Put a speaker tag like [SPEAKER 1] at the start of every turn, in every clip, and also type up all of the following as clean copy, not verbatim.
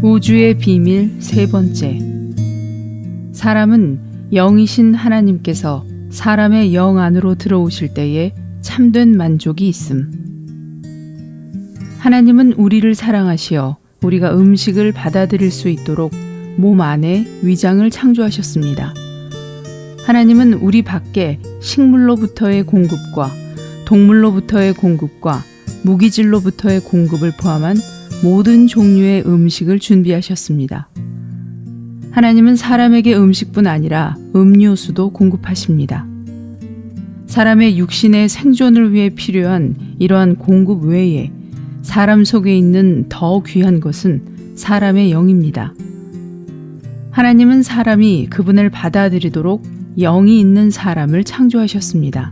[SPEAKER 1] 우주의 비밀 세 번째. 사람은 영이신 하나님께서 사람의 영 안으로 들어오실 때에 참된 만족이 있음. 하나님은 우리를 사랑하시어 우리가 음식을 받아들일 수 있도록 몸 안에 위장을 창조하셨습니다. 하나님은 우리 밖에 식물로부터의 공급과 동물로부터의 공급과 무기질로부터의 공급을 포함한 모든 종류의 음식을 준비하셨습니다. 하나님은 사람에게 음식뿐 아니라 음료수도 공급하십니다. 사람의 육신의 생존을 위해 필요한 이러한 공급 외에 사람 속에 있는 더 귀한 것은 사람의 영입니다. 하나님은 사람이 그분을 받아들이도록 영이 있는 사람을 창조하셨습니다.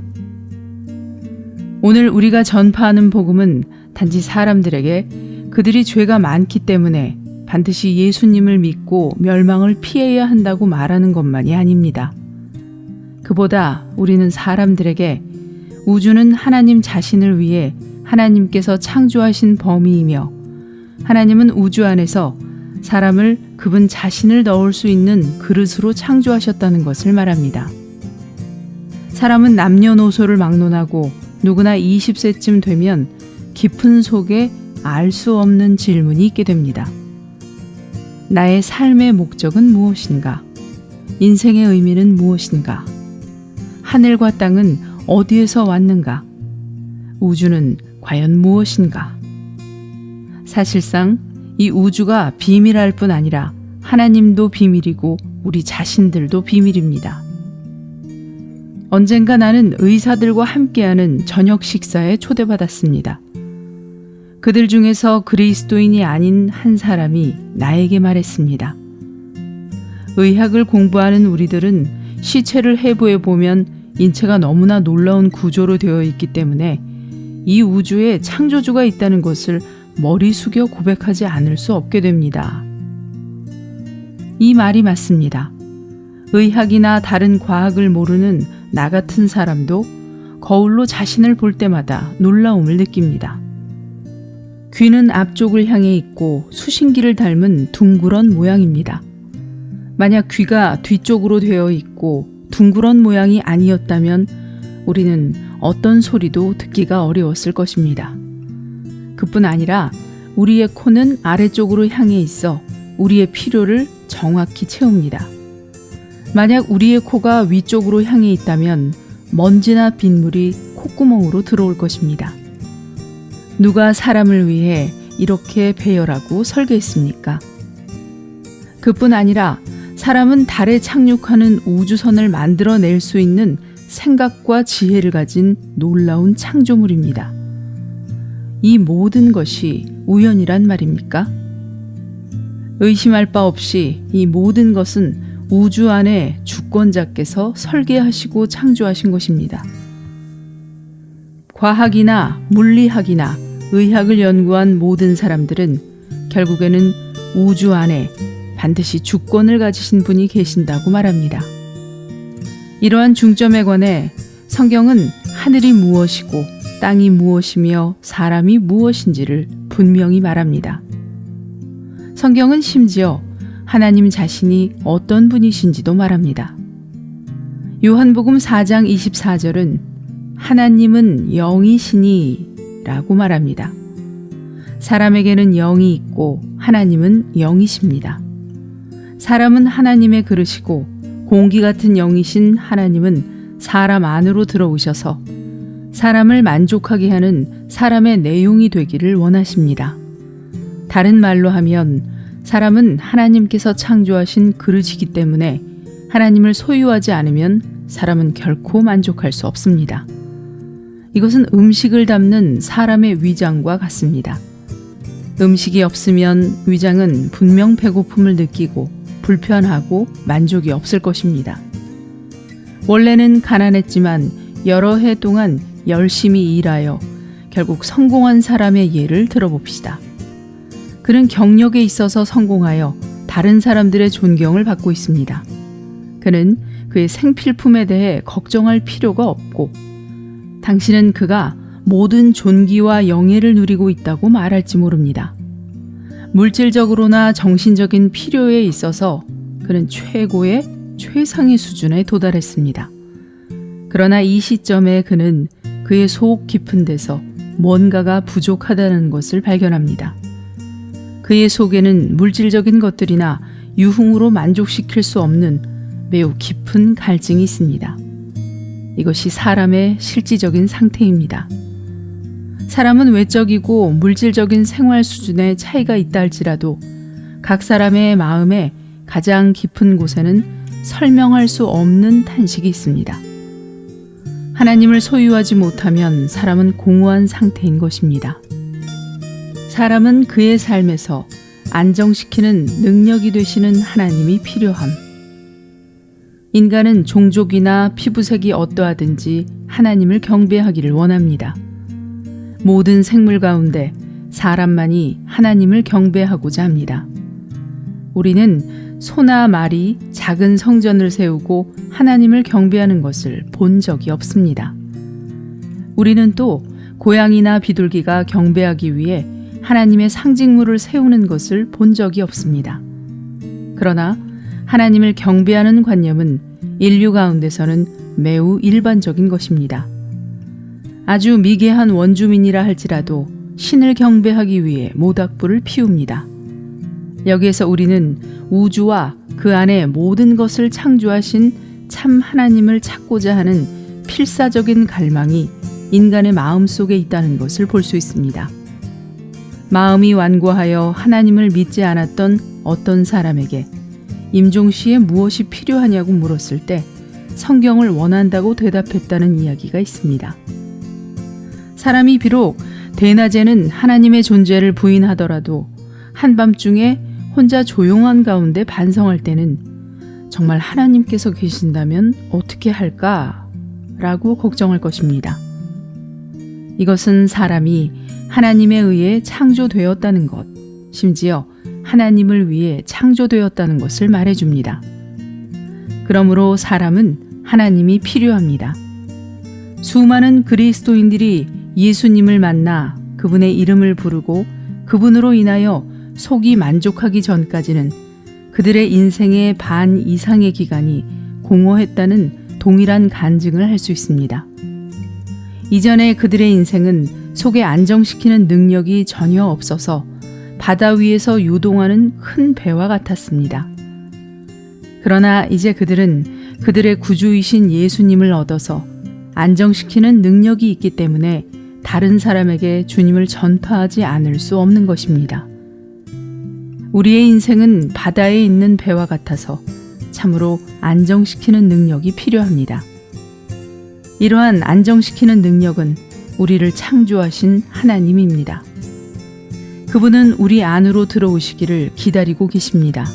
[SPEAKER 1] 오늘 우리가 전파하는 복음은 단지 사람들에게 그들이 죄가 많기 때문에 반드시 예수님을 믿고 멸망을 피해야 한다고 말하는 것만이 아닙니다. 그보다 우리는 사람들에게 우주는 하나님 자신을 위해 하나님께서 창조하신 범위이며 하나님은 우주 안에서 사람을 그분 자신을 넣을 수 있는 그릇으로 창조하셨다는 것을 말합니다. 사람은 남녀노소를 막론하고 누구나 20세쯤 되면 깊은 속에 알 수 없는 질문이 있게 됩니다. 나의 삶의 목적은 무엇인가? 인생의 의미는 무엇인가? 하늘과 땅은 어디에서 왔는가? 우주는 과연 무엇인가? 사실상 이 우주가 비밀할 뿐 아니라 하나님도 비밀이고 우리 자신들도 비밀입니다. 언젠가 나는 의사들과 함께하는 저녁 식사에 초대받았습니다. 그들 중에서 그리스도인이 아닌 한 사람이 나에게 말했습니다. 의학을 공부하는 우리들은 시체를 해부해 보면 인체가 너무나 놀라운 구조로 되어 있기 때문에 이 우주에 창조주가 있다는 것을 머리 숙여 고백하지 않을 수 없게 됩니다. 이 말이 맞습니다. 의학이나 다른 과학을 모르는 나 같은 사람도 거울로 자신을 볼 때마다 놀라움을 느낍니다. 귀는 앞쪽을 향해 있고 수신기를 닮은 둥그런 모양입니다. 만약 귀가 뒤쪽으로 되어 있고 둥그런 모양이 아니었다면 우리는 어떤 소리도 듣기가 어려웠을 것입니다. 그뿐 아니라 우리의 코는 아래쪽으로 향해 있어 우리의 필요를 정확히 채웁니다. 만약 우리의 코가 위쪽으로 향해 있다면 먼지나 빗물이 콧구멍으로 들어올 것입니다. 누가 사람을 위해 이렇게 배열하고 설계했습니까? 그뿐 아니라 사람은 달에 착륙하는 우주선을 만들어낼 수 있는 생각과 지혜를 가진 놀라운 창조물입니다. 이 모든 것이 우연이란 말입니까? 의심할 바 없이 이 모든 것은 우주 안에 주권자께서 설계하시고 창조하신 것입니다. 과학이나 물리학이나 의학을 연구한 모든 사람들은 결국에는 우주 안에 반드시 주권을 가지신 분이 계신다고 말합니다. 이러한 중점에 관해 성경은 하늘이 무엇이고 땅이 무엇이며 사람이 무엇인지를 분명히 말합니다. 성경은 심지어 하나님 자신이 어떤 분이신지도 말합니다. 요한복음 4장 24절은 하나님은 영이시니 라고 말합니다. 사람에게는 영이 있고 하나님은 영이십니다. 사람은 하나님의 그릇이고 공기 같은 영이신 하나님은 사람 안으로 들어오셔서 사람을 만족하게 하는 사람의 내용이 되기를 원하십니다. 다른 말로 하면 사람은 하나님께서 창조하신 그릇이기 때문에 하나님을 소유하지 않으면 사람은 결코 만족할 수 없습니다. 이것은 음식을 담는 사람의 위장과 같습니다. 음식이 없으면 위장은 분명 배고픔을 느끼고 불편하고 만족이 없을 것입니다. 원래는 가난했지만 여러 해 동안 열심히 일하여 결국 성공한 사람의 예를 들어봅시다. 그는 경력에 있어서 성공하여 다른 사람들의 존경을 받고 있습니다. 그는 그의 생필품에 대해 걱정할 필요가 없고 당신은 그가 모든 존귀와 영예를 누리고 있다고 말할지 모릅니다. 물질적으로나 정신적인 필요에 있어서 그는 최고의 최상의 수준에 도달했습니다. 그러나 이 시점에 그는 그의 속 깊은 데서 뭔가가 부족하다는 것을 발견합니다. 그의 속에는 물질적인 것들이나 유흥으로 만족시킬 수 없는 매우 깊은 갈증이 있습니다. 이것이 사람의 실질적인 상태입니다. 사람은 외적이고 물질적인 생활 수준의 차이가 있다 할지라도 각 사람의 마음에 가장 깊은 곳에는 설명할 수 없는 탄식이 있습니다. 하나님을 소유하지 못하면 사람은 공허한 상태인 것입니다. 사람은 그의 삶에서 안정시키는 능력이 되시는 하나님이 필요함. 인간은 종족이나 피부색이 어떠하든지 하나님을 경배하기를 원합니다. 모든 생물 가운데 사람만이 하나님을 경배하고자 합니다. 우리는 소나 말이 작은 성전을 세우고 하나님을 경배하는 것을 본 적이 없습니다. 우리는 또 고양이나 비둘기가 경배하기 위해 하나님의 상징물을 세우는 것을 본 적이 없습니다. 그러나 하나님을 경배하는 관념은 인류 가운데서는 매우 일반적인 것입니다. 아주 미개한 원주민이라 할지라도 신을 경배하기 위해 모닥불을 피웁니다. 여기에서 우리는 우주와 그 안에 모든 것을 창조하신 참 하나님을 찾고자 하는 필사적인 갈망이 인간의 마음 속에 있다는 것을 볼 수 있습니다. 마음이 완고하여 하나님을 믿지 않았던 어떤 사람에게 임종시에 무엇이 필요하냐고 물었을 때 성경을 원한다고 대답했다는 이야기가 있습니다. 사람이 비록 대낮에는 하나님의 존재를 부인하더라도 한밤중에 혼자 조용한 가운데 반성할 때는 정말 하나님께서 계신다면 어떻게 할까? 라고 걱정할 것입니다. 이것은 사람이 하나님에 의해 창조되었다는 것, 심지어 하나님을 위해 창조되었다는 것을 말해줍니다. 그러므로 사람은 하나님이 필요합니다. 수많은 그리스도인들이 예수님을 만나 그분의 이름을 부르고 그분으로 인하여 속이 만족하기 전까지는 그들의 인생의 반 이상의 기간이 공허했다는 동일한 간증을 할 수 있습니다. 이전에 그들의 인생은 속에 안정시키는 능력이 전혀 없어서 바다 위에서 요동하는 큰 배와 같았습니다. 그러나 이제 그들은 그들의 구주이신 예수님을 얻어서 안정시키는 능력이 있기 때문에 다른 사람에게 주님을 전파하지 않을 수 없는 것입니다. 우리의 인생은 바다에 있는 배와 같아서 참으로 안정시키는 능력이 필요합니다. 이러한 안정시키는 능력은 우리를 창조하신 하나님입니다. 그분은 우리 안으로 들어오시기를 기다리고 계십니다.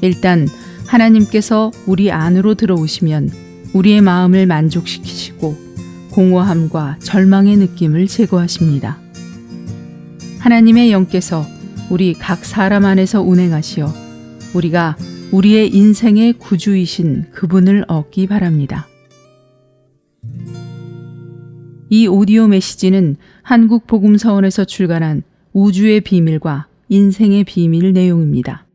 [SPEAKER 1] 일단 하나님께서 우리 안으로 들어오시면 우리의 마음을 만족시키시고 공허함과 절망의 느낌을 제거하십니다. 하나님의 영께서 우리 각 사람 안에서 운행하시어 우리가 우리의 인생의 구주이신 그분을 얻기 바랍니다. 이 오디오 메시지는 한국복음서원에서 출간한 우주의 비밀과 인생의 비밀 내용입니다.